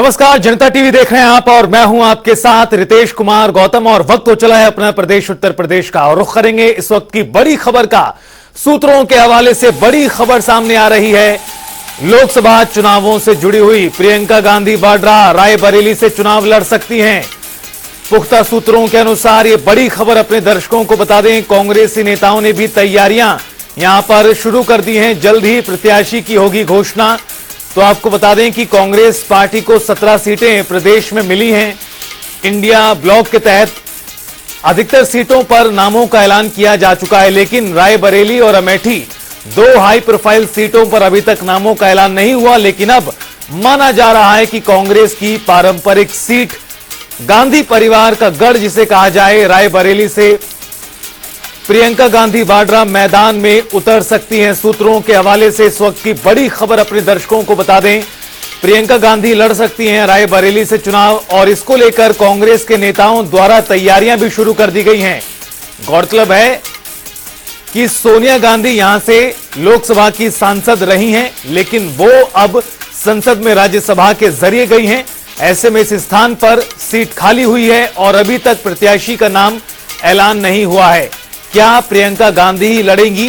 नमस्कार, जनता टीवी देख रहे हैं आप और मैं हूं आपके साथ रितेश कुमार गौतम। और वक्त हो चला है अपना प्रदेश उत्तर प्रदेश का और रुख करेंगे इस वक्त की बड़ी खबर का। सूत्रों के हवाले से बड़ी खबर सामने आ रही है। लोकसभा चुनावों से जुड़ी हुई प्रियंका गांधी वाड्रा रायबरेली से चुनाव लड़ सकती हैं। पुख्ता सूत्रों के अनुसार ये बड़ी खबर अपने दर्शकों को बता दें, कांग्रेसी नेताओं ने भी तैयारियां यहां पर शुरू कर दी हैं। जल्द ही प्रत्याशी की होगी घोषणा। तो आपको बता दें कि कांग्रेस पार्टी को 17 सीटें प्रदेश में मिली हैं। इंडिया ब्लॉक के तहत अधिकतर सीटों पर नामों का ऐलान किया जा चुका है, लेकिन रायबरेली और अमेठी दो हाई प्रोफाइल सीटों पर अभी तक नामों का ऐलान नहीं हुआ। लेकिन अब माना जा रहा है कि कांग्रेस की पारंपरिक सीट, गांधी परिवार का गढ़ जिसे कहा जाए, रायबरेली से प्रियंका गांधी वाड्रा मैदान में उतर सकती हैं। सूत्रों के हवाले से इस वक्त की बड़ी खबर अपने दर्शकों को बता दें, प्रियंका गांधी लड़ सकती हैं रायबरेली से चुनाव और इसको लेकर कांग्रेस के नेताओं द्वारा तैयारियां भी शुरू कर दी गई हैं। गौरतलब है कि सोनिया गांधी यहां से लोकसभा की सांसद रही हैं, लेकिन वो अब संसद में राज्यसभा के जरिए गई हैं। ऐसे में इस स्थान पर सीट खाली हुई है और अभी तक प्रत्याशी का नाम ऐलान नहीं हुआ है। क्या प्रियंका गांधी ही लड़ेंगी,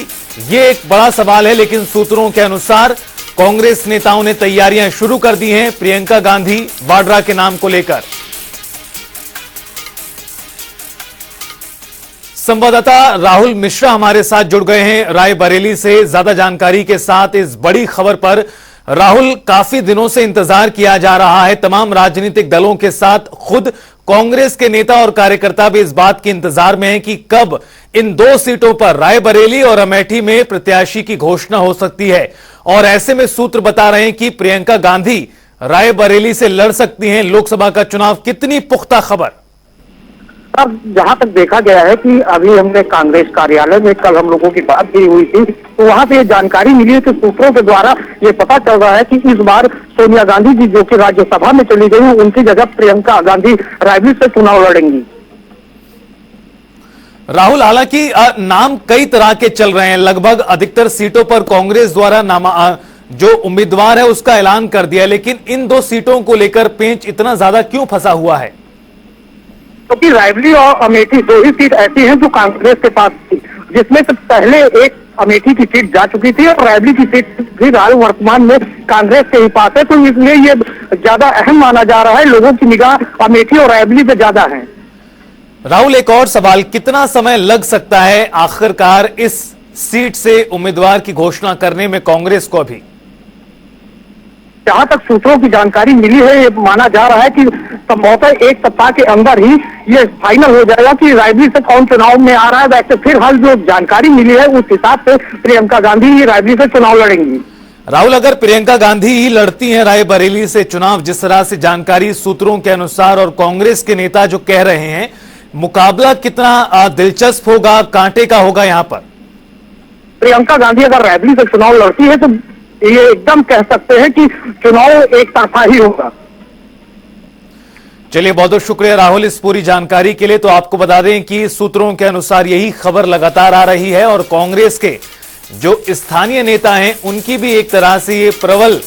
ये एक बड़ा सवाल है। लेकिन सूत्रों के अनुसार कांग्रेस नेताओं ने तैयारियां शुरू कर दी हैं प्रियंका गांधी वाड्रा के नाम को लेकर। संवाददाता राहुल मिश्रा हमारे साथ जुड़ गए हैं रायबरेली से ज्यादा जानकारी के साथ इस बड़ी खबर पर। राहुल, काफी दिनों से इंतजार किया जा रहा है, तमाम राजनीतिक दलों के साथ खुद कांग्रेस के नेता और कार्यकर्ता भी इस बात के इंतजार में हैं कि कब इन दो सीटों पर रायबरेली और अमेठी में प्रत्याशी की घोषणा हो सकती है। और ऐसे में सूत्र बता रहे हैं कि प्रियंका गांधी रायबरेली से लड़ सकती हैं लोकसभा का चुनाव। कितनी पुख्ता खबर? अब जहां तक देखा गया है कि अभी हमने कांग्रेस कार्यालय में कल हम लोगों की बात की हुई थी, तो वहां से ये जानकारी मिली है कि सूत्रों के द्वारा ये पता चल रहा है कि इस बार सोनिया गांधी जी जो कि राज्यसभा में चली गई हैं, उनकी जगह प्रियंका गांधी रायबरेली से चुनाव लड़ेंगी। राहुल, हालांकि नाम कई तरह के चल रहे हैं, लगभग अधिकतर सीटों पर कांग्रेस द्वारा जो उम्मीदवार है उसका ऐलान कर दिया, लेकिन इन दो सीटों को लेकर पेंच इतना ज्यादा क्यों फंसा हुआ है? क्योंकि रायबरेली और अमेठी दो ही सीट ऐसी हैं जो कांग्रेस के पास थी, जिसमें से पहले एक अमेठी की सीट जा चुकी थी और रायबरेली की सीट भी वर्तमान में कांग्रेस के ही पास है। तो इसलिए ये ज्यादा अहम माना जा रहा है, लोगों की निगाह अमेठी और रायबरेली पे ज्यादा है। राहुल, एक और सवाल, कितना समय लग सकता है आखिरकार इस सीट से उम्मीदवार की घोषणा करने में कांग्रेस को? अभी जहां तक सूत्रों की जानकारी मिली है, ये माना जा रहा है कि संभवतः एक सप्ताह के अंदर ही ये फाइनल हो जाएगा कि रायबरेली से कौन चुनाव में आ रहा है। वैसे फिलहाल जो जानकारी मिली है उस हिसाब से प्रियंका गांधी ही रायबरेली से चुनाव लड़ेंगी। राहुल, अगर प्रियंका गांधी ही लड़ती हैं रायबरेली से चुनाव, जिस तरह से जानकारी सूत्रों के अनुसार और कांग्रेस के नेता जो कह रहे हैं, मुकाबला कितना दिलचस्प होगा, कांटे का होगा यहां पर? प्रियंका गांधी अगर रायबरेली से चुनाव लड़ती है तो ये एकदम कह सकते हैं कि चुनाव एक तरफा ही होगा। चलिए, बहुत बहुत शुक्रिया राहुल इस पूरी जानकारी के लिए। तो आपको बता दें कि सूत्रों के अनुसार यही खबर लगातार आ रही है और कांग्रेस के जो स्थानीय नेता हैं उनकी भी एक तरह से ये प्रबल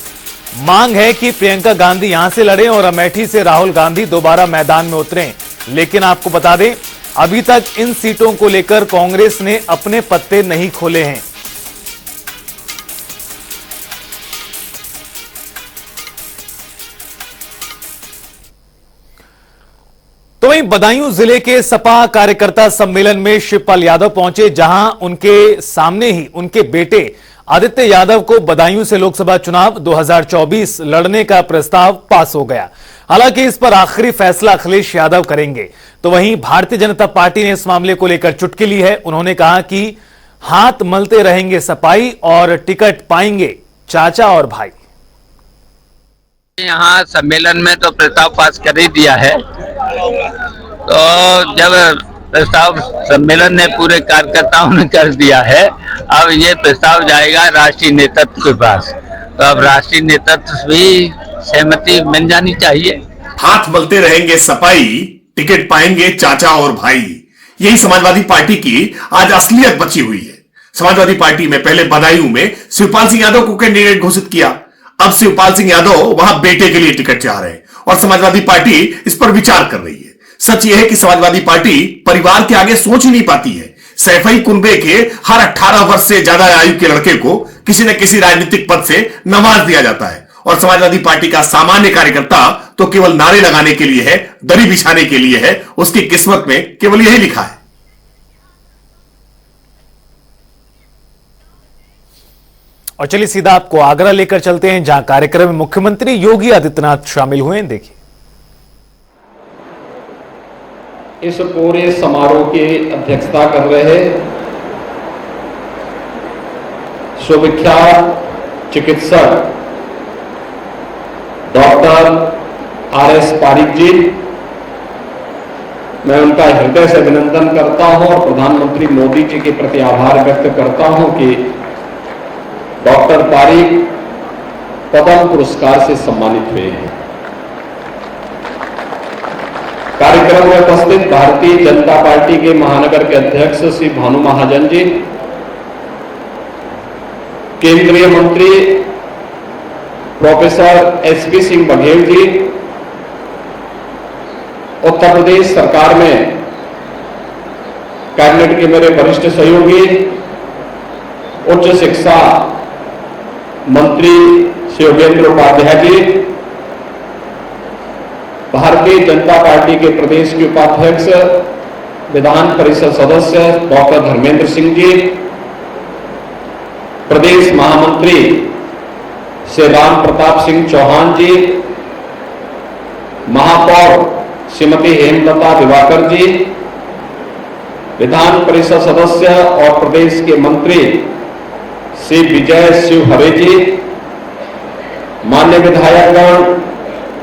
मांग है कि प्रियंका गांधी यहां से लड़ें और अमेठी से राहुल गांधी दोबारा मैदान में उतरें। लेकिन आपको बता दें, अभी तक इन सीटों को लेकर कांग्रेस ने अपने पत्ते नहीं खोले हैं। तो वहीं बदायूं जिले के सपा कार्यकर्ता सम्मेलन में शिवपाल यादव पहुंचे, जहां उनके सामने ही उनके बेटे आदित्य यादव को बदायूं से लोकसभा चुनाव 2024 लड़ने का प्रस्ताव पास हो गया। हालांकि इस पर आखिरी फैसला अखिलेश यादव करेंगे। तो वहीं भारतीय जनता पार्टी ने इस मामले को लेकर चुटकी ली है। उन्होंने कहा कि हाथ मलते रहेंगे सपाई और टिकट पाएंगे चाचा और भाई। यहाँ सम्मेलन में तो प्रस्ताव पास कर ही दिया है। तो जब प्रस्ताव सम्मेलन ने पूरे कार्यकर्ताओं ने कर दिया है, अब ये प्रस्ताव जाएगा राष्ट्रीय नेतृत्व के पास। तो अब राष्ट्रीय नेतृत्व भी सहमति मिल जानी चाहिए। हाथ मलते रहेंगे सपाई, टिकट पाएंगे चाचा और भाई, यही समाजवादी पार्टी की आज असलियत बची हुई है। समाजवादी पार्टी में पहले बदायूं में शिवपाल सिंह यादव को कैंडिडेट घोषित किया, अब शिवपाल सिंह यादव वहां बेटे के लिए टिकट चाह रहे हैं। और समाजवादी पार्टी इस पर विचार कर रही है। सच यह है कि समाजवादी पार्टी परिवार के आगे सोच ही नहीं पाती है। सैफई कुनबे के हर 18 वर्ष से ज्यादा आयु के लड़के को किसी न किसी राजनीतिक पद से नवाज दिया जाता है और समाजवादी पार्टी का सामान्य कार्यकर्ता तो केवल नारे लगाने के लिए है, दरी बिछाने के लिए है। उसकी किस्मत में केवल यही लिखा है। और चलिए सीधा आपको आगरा लेकर चलते हैं, जहां कार्यक्रम में मुख्यमंत्री योगी आदित्यनाथ शामिल हुए हैं। देखिए, इस पूरे समारोह की अध्यक्षता कर रहे सुविख्यात चिकित्सक डॉक्टर आर.एस. पारिक जी, मैं उनका हृदय से अभिनंदन करता हूं और प्रधानमंत्री मोदी जी के प्रति आभार व्यक्त करता हूं कि डॉक्टर पारिक पद्म पुरस्कार से सम्मानित हुए हैं। कार्यक्रम में उपस्थित भारतीय जनता पार्टी के महानगर के अध्यक्ष श्री भानु महाजन जी, केंद्रीय मंत्री प्रोफेसर एस.पी. सिंह बघेल जी, उत्तर प्रदेश सरकार में कैबिनेट के मेरे वरिष्ठ सहयोगी, उच्च शिक्षा मंत्री श्री योगेंद्र उपाध्याय जी, भारतीय जनता पार्टी के प्रदेश के उपाध्यक्ष विधान परिषद सदस्य डॉक्टर धर्मेंद्र सिंह जी, प्रदेश महामंत्री श्री राम प्रताप सिंह चौहान जी, महापौर श्रीमती हेमलता दिवाकर जी, विधान परिषद सदस्य और प्रदेश के मंत्री श्री विजय शिवहरे जी, मान्य विधायकगण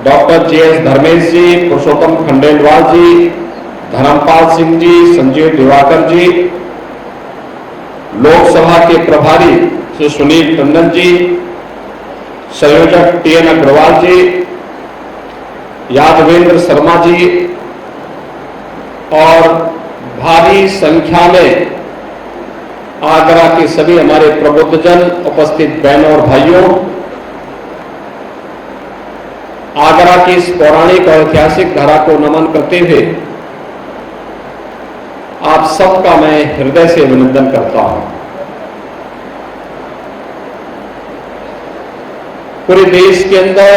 डॉक्टर जे.एस. धर्मेश जी, पुरुषोत्तम खंडेलवाल जी, धर्मपाल सिंह जी, संजीव दिवाकर जी, लोकसभा के प्रभारी श्री सुनील टंडन जी, संयोजक टी.एन. अग्रवाल जी, यादवेंद्र शर्मा जी और भारी संख्या में आगरा के सभी हमारे प्रबुद्धजन, उपस्थित बहनों और भाइयों, आगरा की इस पौराणिक और ऐतिहासिक धारा को नमन करते हुए आप सबका मैं हृदय से अभिनंदन करता हूं। पूरे देश के अंदर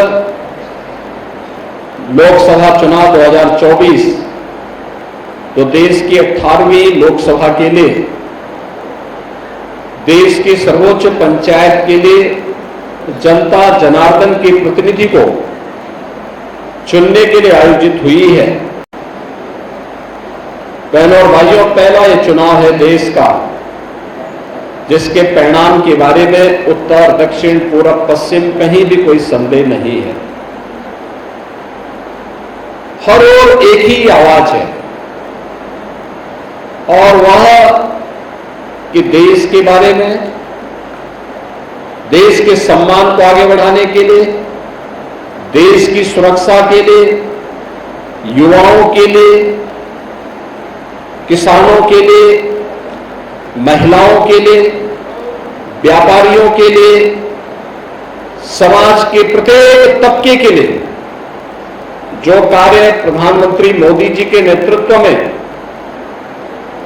लोकसभा चुनाव 2024 तो देश की 18वीं लोकसभा के लिए, देश की सर्वोच्च पंचायत के लिए जनता जनार्दन के प्रतिनिधि को चुनने के लिए आयोजित हुई है। बहनों और भाइयों, पहला यह चुनाव है देश का जिसके परिणाम के बारे में उत्तर, दक्षिण, पूरब, पश्चिम कहीं भी कोई संदेह नहीं है। हर ओर एक ही आवाज है और वह कि देश के बारे में, देश के सम्मान को आगे बढ़ाने के लिए, देश की सुरक्षा के लिए, युवाओं के लिए, किसानों के लिए, महिलाओं के लिए, व्यापारियों के लिए, समाज के प्रत्येक तबके के लिए जो कार्य प्रधानमंत्री मोदी जी के नेतृत्व में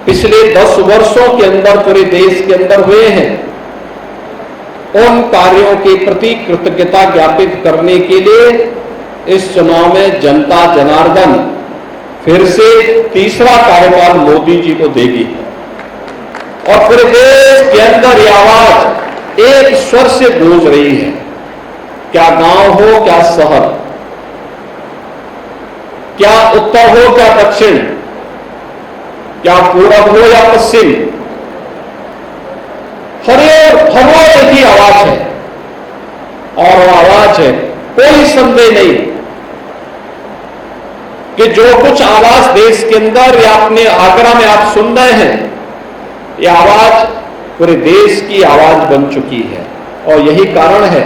पिछले 10 वर्षों के अंदर पूरे देश के अंदर हुए हैं, उन कार्यों के प्रति कृतज्ञता ज्ञापित करने के लिए इस चुनाव में जनता जनार्दन फिर से तीसरा कार्यकाल मोदी जी को देगी और पूरे देश के अंदर यह आवाज एक स्वर से गूंज रही है। क्या गांव हो, क्या शहर, क्या उत्तर हो, क्या दक्षिण, क्या पूरब हो या पश्चिम, हर एक ही आवाज है और वो आवाज है, कोई संदेह नहीं कि जो कुछ आवाज देश के अंदर या अपने आगरा में आप सुन रहे हैं, यह आवाज पूरे देश की आवाज बन चुकी है। और यही कारण है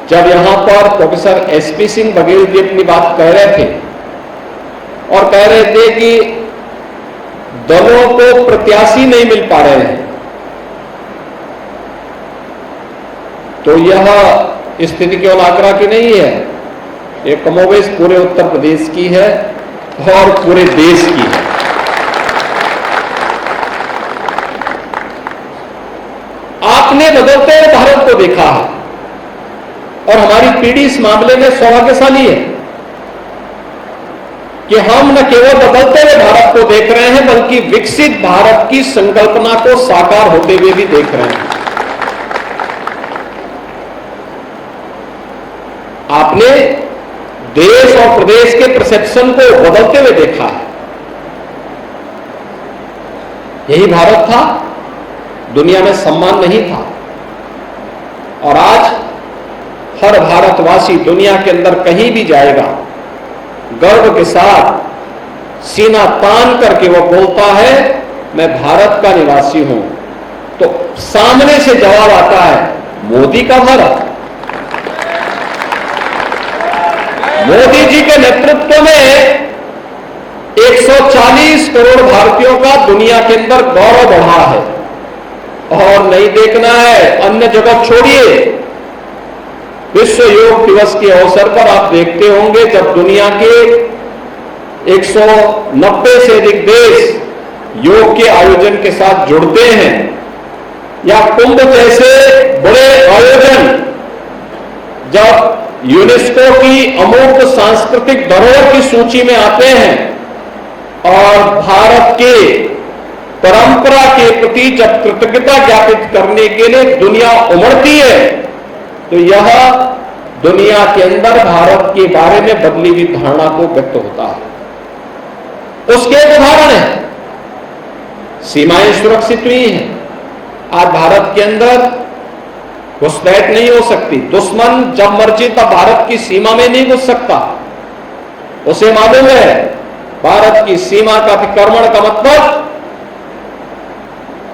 जब यहां पर प्रोफेसर एस.पी. सिंह बघेल जी अपनी बात कह रहे थे और कह रहे थे कि दलों को प्रत्याशी नहीं मिल पा रहे हैं, तो यह स्थिति केवल आगरा की नहीं है, ये कमोबेश पूरे उत्तर प्रदेश की है और पूरे देश की है। आपने बदलते हुए भारत को देखा है और हमारी पीढ़ी इस मामले में सौभाग्यशाली है कि हम न केवल बदलते हुए भारत को देख रहे हैं बल्कि विकसित भारत की संकल्पना को साकार होते हुए भी देख रहे हैं। आपने देश और प्रदेश के परसेप्शन को बदलते हुए देखा है। यही भारत था, दुनिया में सम्मान नहीं था और आज हर भारतवासी दुनिया के अंदर कहीं भी जाएगा गर्व के साथ सीना तान करके वो बोलता है मैं भारत का निवासी हूं। तो सामने से जवाब आता है मोदी का भारत। मोदी जी के नेतृत्व में 140 करोड़ भारतीयों का दुनिया के अंदर गौरव बढ़ा है और नहीं देखना है अन्य जगह छोड़िए। विश्व योग दिवस के अवसर पर आप देखते होंगे जब दुनिया के 190 से अधिक देश योग के आयोजन के साथ जुड़ते हैं या कुंभ जैसे बड़े आयोजन जब यूनेस्को की अमूर्त सांस्कृतिक धरोहर की सूची में आते हैं और भारत के परंपरा के प्रति जब कृतज्ञता ज्ञापित करने के लिए दुनिया उमड़ती है तो यह दुनिया के अंदर भारत के बारे में बदली हुई धारणा को व्यक्त होता है। उसके एक उदाहरण है, सीमाएं सुरक्षित हुई हैं। आज भारत के अंदर घुसपैठ नहीं हो सकती। दुश्मन जब मर्जी तब भारत की सीमा में नहीं घुस सकता। उसे मालूम है भारत की सीमा का अतिक्रमण का मतलब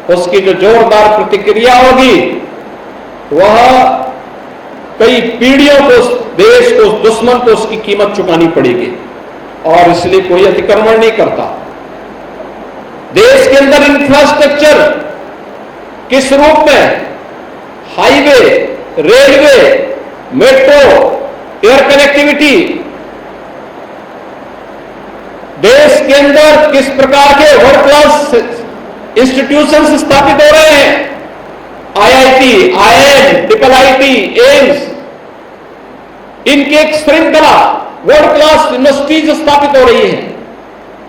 उसकी जो जोरदार प्रतिक्रिया होगी वह कई पीढ़ियों को उस देश को, उस दुश्मन को उसकी कीमत चुकानी पड़ेगी और इसलिए कोई अतिक्रमण नहीं करता। देश के अंदर इंफ्रास्ट्रक्चर किस रूप में, highway, railway, metro, air connectivity, देश के अंदर किस प्रकार के वर्ल्ड क्लास इंस्टीट्यूशन स्थापित हो रहे हैं, IIT, IIM, triple IT, AIIMS, इनकी एक श्रृंखला वर्ल्ड क्लास यूनिवर्सिटीज स्थापित हो रही है।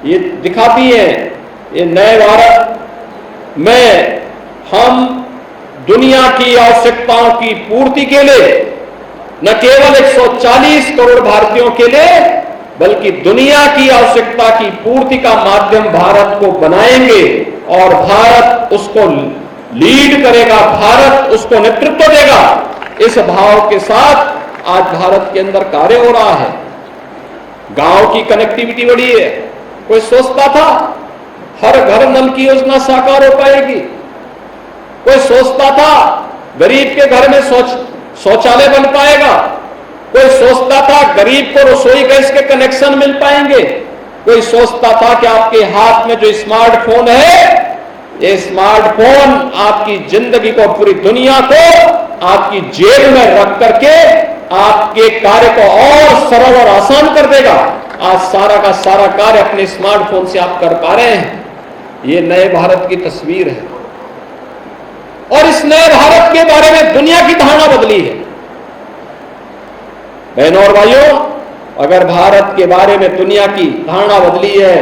ये दिखाती है ये नए भारत में हम दुनिया की आवश्यकताओं की पूर्ति के लिए न केवल 140 करोड़ भारतीयों के लिए बल्कि दुनिया की आवश्यकता की पूर्ति का माध्यम भारत को बनाएंगे और भारत उसको लीड करेगा, भारत उसको नेतृत्व देगा। इस भाव के साथ आज भारत के अंदर कार्य हो रहा है। गांव की कनेक्टिविटी बढ़ी है। कोई सोचता था हर घर नल की योजना साकार हो पाएगी? कोई सोचता था गरीब के घर में शौचालय बन पाएगा? कोई सोचता था गरीब को रसोई गैस के कनेक्शन मिल पाएंगे? कोई सोचता था कि आपके हाथ में जो स्मार्टफोन है, ये स्मार्टफोन आपकी जिंदगी को, पूरी दुनिया को आपकी जेब में रख करके आपके कार्य को और सरल और आसान कर देगा। आज सारा का सारा कार्य अपने स्मार्टफोन से आप कर पा रहे हैं। ये नए भारत की तस्वीर है और इस नए भारत के बारे में दुनिया की धारणा बदली है। बहनों और भाइयों, अगर भारत के बारे में दुनिया की धारणा बदली है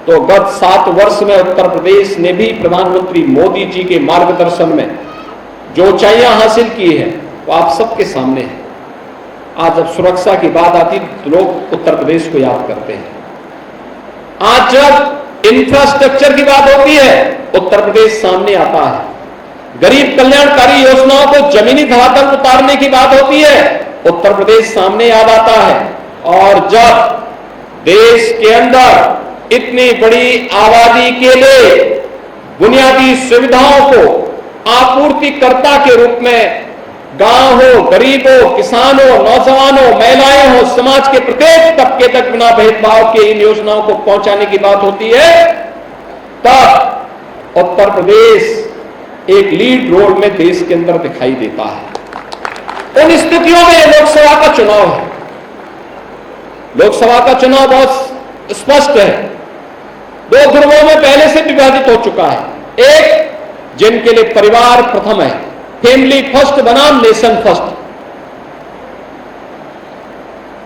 तो गत 7 वर्ष में उत्तर प्रदेश ने भी प्रधानमंत्री मोदी जी के मार्गदर्शन में जो ऊंचाइयां हासिल की है वो आप सबके सामने है। आज जब सुरक्षा की बात आती तो लोग उत्तर प्रदेश को याद करते हैं। आज जब इंफ्रास्ट्रक्चर की बात होती है उत्तर प्रदेश सामने आता है। गरीब कल्याणकारी योजनाओं को जमीनी धरातल उतारने की बात होती है उत्तर प्रदेश सामने याद आता है। और जब देश के अंदर इतनी बड़ी आबादी के लिए बुनियादी सुविधाओं को आपूर्तिकर्ता के रूप में गांव हो, गरीब हो, किसान हो, नौजवान हो, महिलाएं हो, समाज के प्रत्येक तबके तक बिना भेदभाव के इन योजनाओं को पहुंचाने की बात होती है, तब उत्तर प्रदेश एक लीड रोल में देश के अंदर दिखाई देता है। उन स्थितियों में लोकसभा का चुनाव है लोकसभा का चुनाव बहुत स्पष्ट है, दो ध्रुवों में पहले से विभाजित हो चुका है। एक, जिनके लिए परिवार प्रथम है, फैमिली फर्स्ट बनाम नेशन फर्स्ट,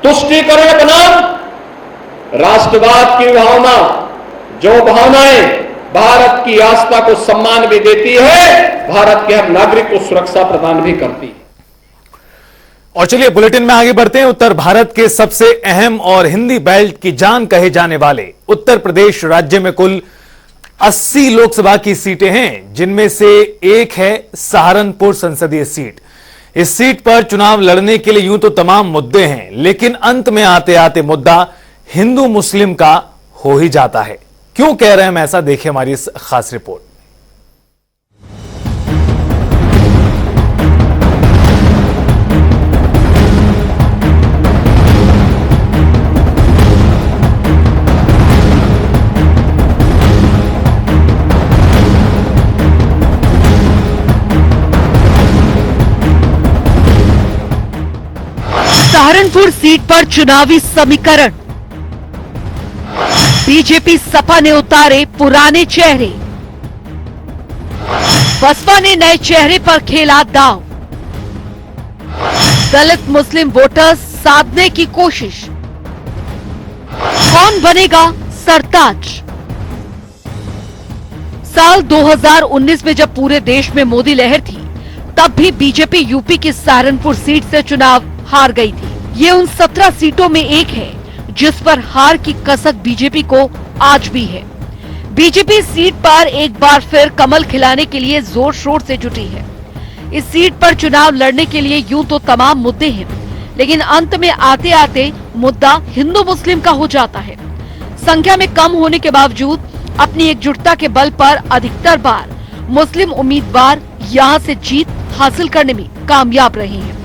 तुष्टीकरण बनाम राष्ट्रवाद की भावना, जो भावनाएं भारत की आस्था को सम्मान भी देती है, भारत के हर नागरिक को सुरक्षा प्रदान भी करती है। और चलिए बुलेटिन में आगे बढ़ते हैं। उत्तर भारत के सबसे अहम और हिंदी बेल्ट की जान कहे जाने वाले उत्तर प्रदेश राज्य में कुल 80 लोकसभा की सीटें हैं, जिनमें से एक है सहारनपुर संसदीय सीट। इस सीट पर चुनाव लड़ने के लिए यूं तो तमाम मुद्दे हैं, लेकिन अंत में आते आते मुद्दा हिंदू मुस्लिम का हो ही जाता है। क्यों कह रहे हैं हम ऐसा, देखिए हमारी इस खास रिपोर्ट। सहारनपुर सीट पर चुनावी समीकरण। बीजेपी सपा ने उतारे पुराने चेहरे, बसपा ने नए चेहरे पर खेला दांव। दलित मुस्लिम वोटर्स साधने की कोशिश, कौन बनेगा सरताज? साल 2019 में जब पूरे देश में मोदी लहर थी, तब भी बीजेपी यूपी की सहारनपुर सीट से चुनाव हार गई थी। ये उन 17 सीटों में एक है जिस पर हार की कसक बीजेपी को आज भी है। बीजेपी इस सीट पर एक बार फिर कमल खिलाने के लिए जोर शोर से जुटी है। इस सीट पर चुनाव लड़ने के लिए यूं तो तमाम मुद्दे हैं, लेकिन अंत में आते आते मुद्दा हिंदू मुस्लिम का हो जाता है। संख्या में कम होने के बावजूद अपनी एकजुटता के बल पर अधिकतर बार मुस्लिम उम्मीदवार यहां से जीत हासिल करने में कामयाब रहे हैं।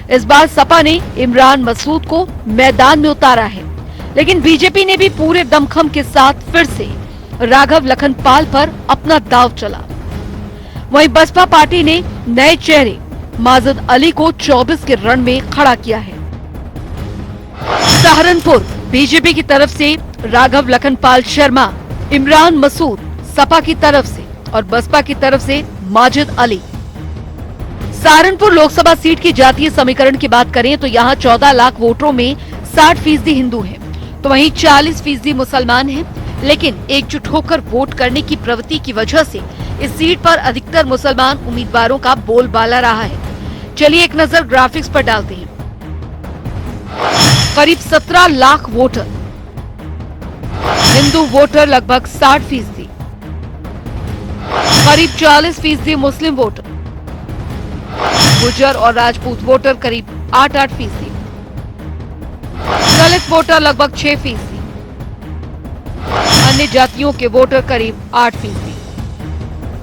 इस बार सपा ने इमरान मसूद को मैदान में उतारा है, लेकिन बीजेपी ने भी पूरे दमखम के साथ फिर से राघव लखनपाल पर अपना दांव चला। वहीं बसपा पार्टी ने नए चेहरे माजिद अली को 24 के रण में खड़ा किया है। सहारनपुर बीजेपी की तरफ से राघव लखनपाल शर्मा, इमरान मसूद सपा की तरफ से और बसपा की तरफ से माजिद अली। सहारनपुर लोकसभा सीट की जातीय समीकरण की बात करें तो यहाँ 14 लाख वोटरों में 60% हिंदू हैं, तो वहीं 40% मुसलमान हैं। लेकिन एकजुट होकर वोट करने की प्रवृत्ति की वजह से इस सीट पर अधिकतर मुसलमान उम्मीदवारों का बोलबाला रहा है। चलिए एक नजर ग्राफिक्स पर डालते हैं। करीब 17 लाख वोटर, हिंदू वोटर लगभग 60%, करीब 40% मुस्लिम वोटर, गुर्जर और राजपूत वोटर करीब 8-8%, दलित वोटर लगभग 6%, अन्य जातियों के वोटर करीब 8%।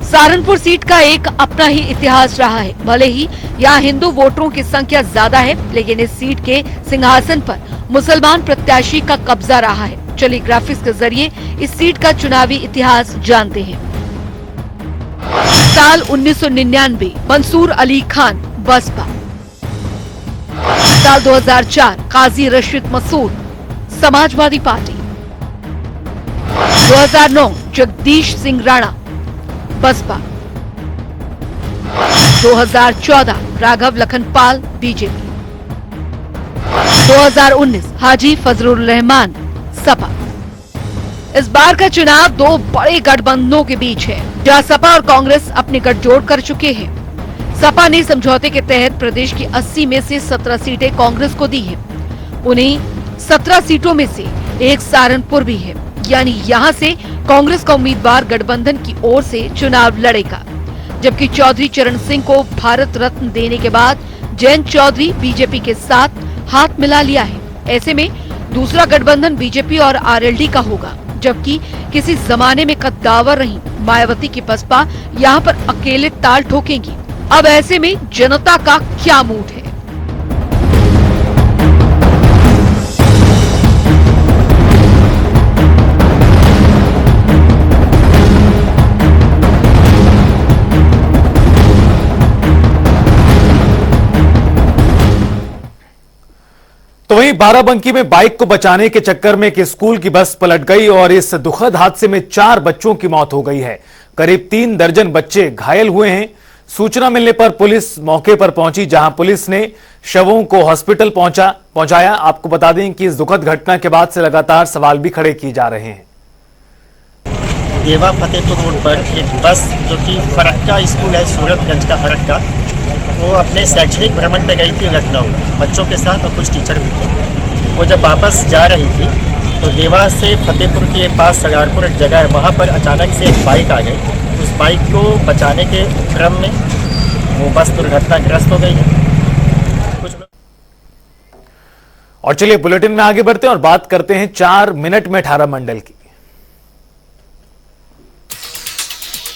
सहारनपुर सीट का एक अपना ही इतिहास रहा है। भले ही यहाँ हिंदू वोटरों की संख्या ज्यादा है, लेकिन इस सीट के सिंहासन पर मुसलमान प्रत्याशी का कब्जा रहा है। चलिए ग्राफिक्स के जरिए इस सीट का चुनावी इतिहास जानते हैं। साल 1999 मंसूर अली खान बसपा। साल 2004 काजी रशीद मसूद समाजवादी पार्टी। 2009 जगदीश सिंह राणा बसपा। 2014 राघव लखनपाल बीजेपी। 2019 हाजी फजलुर रहमान सपा। इस बार का चुनाव दो बड़े गठबंधनों के बीच है, जहां सपा और कांग्रेस अपने गठजोड़ कर चुके हैं। सपा ने समझौते के तहत प्रदेश की 80 में से 17 सीटें कांग्रेस को दी हैं। उन्हीं 17 सीटों में से एक सहारनपुर भी है, यानी यहां से कांग्रेस का उम्मीदवार गठबंधन की ओर से चुनाव लड़ेगा। जबकि चौधरी चरण सिंह को भारत रत्न देने के बाद जयंत चौधरी बीजेपी के साथ हाथ मिला लिया है। ऐसे में दूसरा गठबंधन बीजेपी और आरएलडी का होगा, जबकि किसी जमाने में कद्दावर रही मायावती की बसपा यहाँ पर अकेले ताल ठोकेंगी। अब ऐसे में जनता का क्या मूड है? तो वहीं वहीं बाराबंकी में बाइक को बचाने के चक्कर में एक स्कूल की बस पलट गई और इस दुखद हादसे में 4 बच्चों की मौत हो गई है। करीब 3 दर्जन बच्चे घायल हुए हैं। सूचना मिलने पर पुलिस मौके पर पहुंची, जहां पुलिस ने शवों को हॉस्पिटल पहुंचाया। आपको बता दें कि इस दुखद घटना के बाद से लगातार सवाल भी खड़े किए जा रहे हैं। देवा फतेहपुर रोड पर एक बस जो कि फरक्का स्कूल है, सूरतगंज का फरक्का, वो अपने शैक्षणिक भ्रमण पे गई थी लखनऊ बच्चों के साथ और कुछ टीचर भी थे। वो जब वापस जा रही थी तो देवा से फतेहपुर के पास सगारपुर एक जगह है, वहाँ पर अचानक से एक बाइक आ गई। उस बाइक को बचाने के क्रम में वो बस दुर्घटनाग्रस्त हो गई है। और चलिए बुलेटिन में आगे बढ़ते हैं और बात करते हैं 4 मिनट में 18 मंडल की।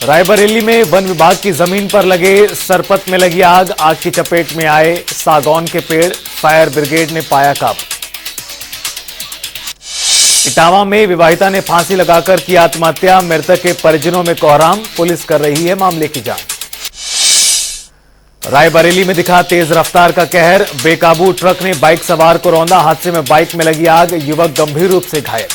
रायबरेली में वन विभाग की जमीन पर लगे सरपत में लगी आग की चपेट में आए सागौन के पेड़, फायर ब्रिगेड ने पाया काबू। इटावा में विवाहिता ने फांसी लगाकर की आत्महत्या, मृतक के परिजनों में कोहराम, पुलिस कर रही है मामले की जांच। रायबरेली में दिखा तेज रफ्तार का कहर, बेकाबू ट्रक ने बाइक सवार को रौंदा, हादसे में बाइक में लगी आग, युवक गंभीर रूप से घायल।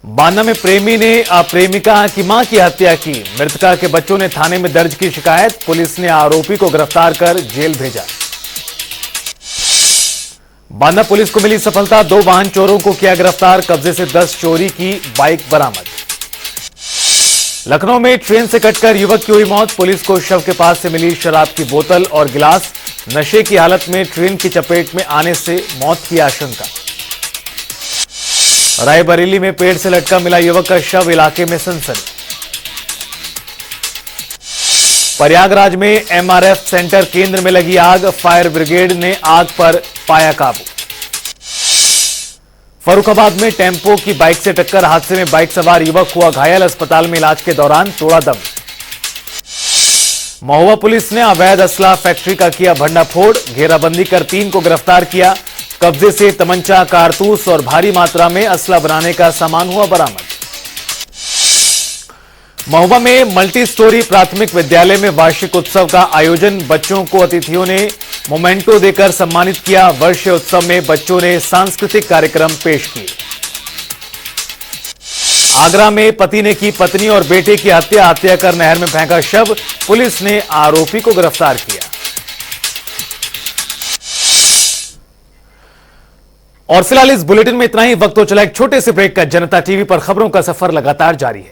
बांदा में प्रेमी ने प्रेमिका की मां की हत्या की, मृतका के बच्चों ने थाने में दर्ज की शिकायत, पुलिस ने आरोपी को गिरफ्तार कर जेल भेजा। बांदा पुलिस को मिली सफलता, 2 वाहन चोरों को किया गिरफ्तार, कब्जे से 10 चोरी की बाइक बरामद। लखनऊ में ट्रेन से कटकर युवक की हुई मौत, पुलिस को शव के पास से मिली शराब की बोतल और गिलास, नशे की हालत में ट्रेन की चपेट में आने से मौत की आशंका। रायबरेली में पेड़ से लटका मिला युवक का शव, इलाके में सनसनी। प्रयागराज में एमआरएफ सेंटर केंद्र में लगी आग, फायर ब्रिगेड ने आग पर पाया काबू। फर्रुखाबाद में टेम्पो की बाइक से टक्कर, हादसे में बाइक सवार युवक हुआ घायल, अस्पताल में इलाज के दौरान तोड़ा दम। महुआ पुलिस ने अवैध असला फैक्ट्री का किया भंडाफोड़, घेराबंदी कर 3 को गिरफ्तार किया, कब्जे से तमंचा, कारतूस और भारी मात्रा में असला बनाने का सामान हुआ बरामद। महुआ में मल्टी स्टोरी प्राथमिक विद्यालय में वार्षिक उत्सव का आयोजन, बच्चों को अतिथियों ने मोमेंटो देकर सम्मानित किया। वर्षीय उत्सव में बच्चों ने सांस्कृतिक कार्यक्रम पेश किए। आगरा में पति ने की पत्नी और बेटे की हत्या कर नहर में फेंका शव, पुलिस ने आरोपी को गिरफ्तार किया। और फिलहाल इस बुलेटिन में इतना ही। वक्त हो चला एक छोटे से ब्रेक का। जनता टीवी पर खबरों का सफर लगातार जारी है।